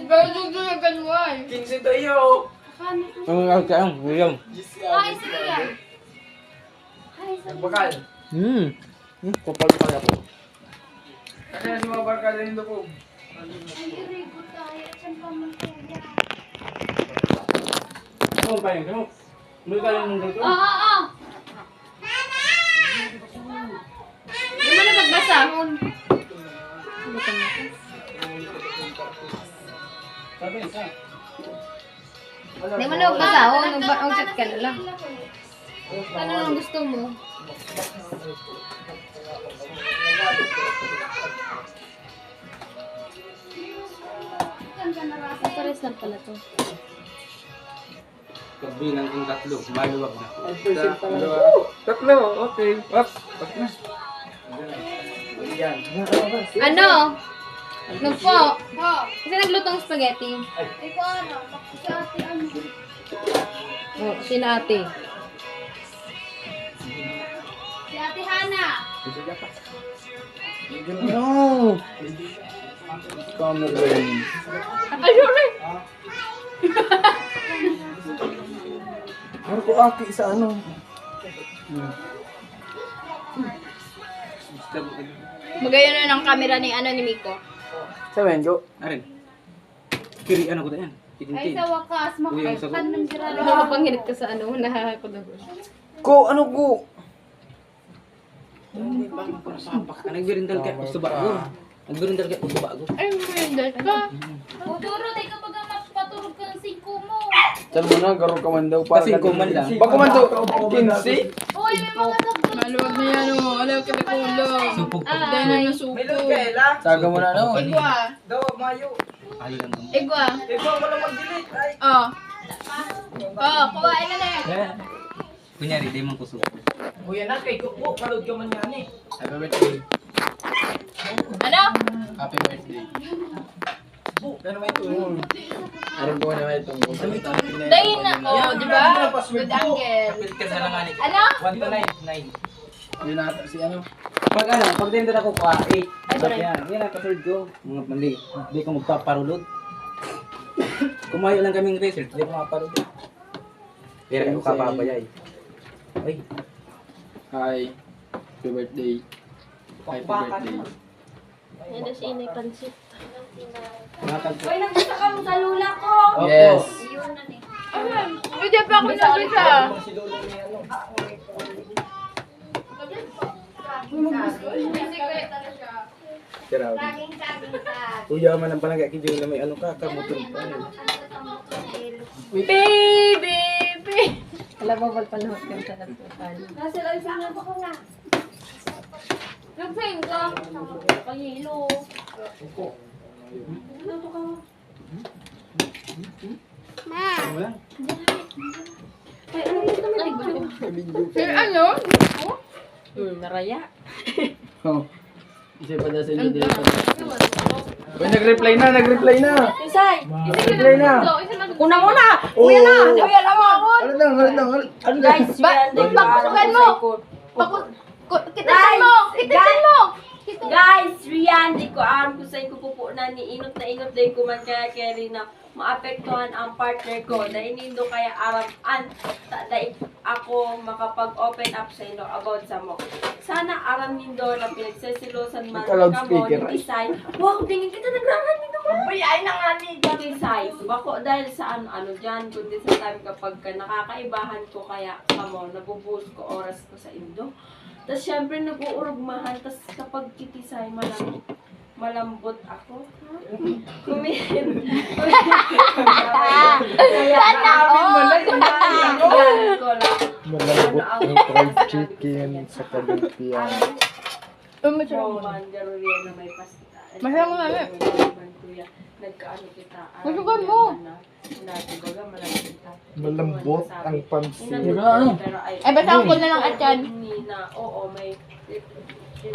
Pero dudulagan mo ay. 15 tayo. Ang kaya, William. Ay, sige yan. Nagbakal. Kapal pala po. Kaya sa mga barkada nito po. Ano pa yun? May kaya nung dito? Oo. Hindi mo na magbasahon. Sabi, isa. Hindi mo na magbasahon. Mag-chat ka na lang. Ano lang gusto mo? Pares lang pala to. Pagbilang kong tatlo, maluwag na. Tatlo, okay. Up, up na. Yan. Ano? Nagpo. Kasi naglutong spaghetti. Ikaw ano? Si ate ano? Oh, si ate. Si ate Hana. No! Camera lens. Ayun eh. Ano ko aki sa ano? Magayon na ng camera ni ano ni Miko. Sa Wenjo? Arin. Kiri ano ko na yan? Ay Titintin. sa wakas, Uyang sagot. makakatan ng sira. Nakapanghinit ka sa ano, nakakakudago. Ko, ano ko? Nagbirindal ka, gusto ba ako? Nagbirindal ka, gusto ba ako? Ay, merindal ka. Uturo, tayo kapag paturog ka ng 5 mo. Saan mo na, garo ka man daw. Kasi kuman lang. Bako man daw, 15. Uy, may mga sakto. Maluwag na yan o. Alaw ka na kulo. Supog po. Dahil na nasuko. May lugela. Saga mo na ano? Igwa. Daw, mayo. Ali lang mo. Igwa. Ikaw mo lang mag-delete. Ay. Oh. Oh, kuhain na na yan. Kunyari, di mong kusog. Kuya na, kay Kuko. Kalod ka man yan eh. Happy birthday. Ano? Happy birthday. Ano may tulong? Arin ko na may itong Dahil na. Oh, di ba? Good angle. Kapit ka sa langanin. Ano? 1 to 9. Yun ata si ano. Pag ano, pag tender ako pa, 8. Ay, yan. Yan ang kathird ko. Mga mali. Hindi ko magpaparulod. Kumayo lang kaming research. Hindi ko makaparulod. Pero ako kapabayay. Ay. Hi. Happy birthday. Happy birthday. Yan na si Inay Pansit. Nakakal po. Uy, nagpisa ka mo sa lula ko. Yes. Yun na ni. Hindi pa ako nagpisa. Si Lolo ni ano. Siraw. Kuya man ang palagay kay na may ano ka, kamuton pa. Baby! Alam mo, palpanahot ka sa nagpapal. Nasa lang sa nga ko na. Nagping ka. Pahilo. Luto ka. Ma! Wala. Ay, ano yung tumatig? Sir, ano? Naraya. Oh. Isa pa daw sila dito. Uy, nag-reply na, nag-reply na. Isay! Nag-reply na. Una muna! Kuya na! Kuya na mo! Ano lang, ano lang, ano lang. Guys, pakusugan mo! Kitasan mo! Kitasan mo! Guys, Rian, di ko alam kung saan ko pupunan ni inot din ko man kaya rin na maapektuhan ang partner ko. Dahil nindo kaya aram-an, dahil ako makapag-open up sa inyo about sa mo. Sana aram nindo na pinagsesilosan man Nagka-loudspeaker, ni Isay. Wow, tingin kita nagraran nindo mo. Uy, ay na nga ni. Isay, bako dahil sa ano dyan, kundi sa time kapag ka nakakaibahan ko kaya kamo, nabubuhos ko oras ko sa indo. Tapos syempre nag-uurugmahan, tapos kapag kitisay malambot ako. Kumin. Sana all! Malambot ang fried chicken sa Kalumpian. Masarap mo namin. Nagkaano kita. Masukan mo. Malambot ang pansit. Pero ay, Ay, basta ako na lang at yan. oo, may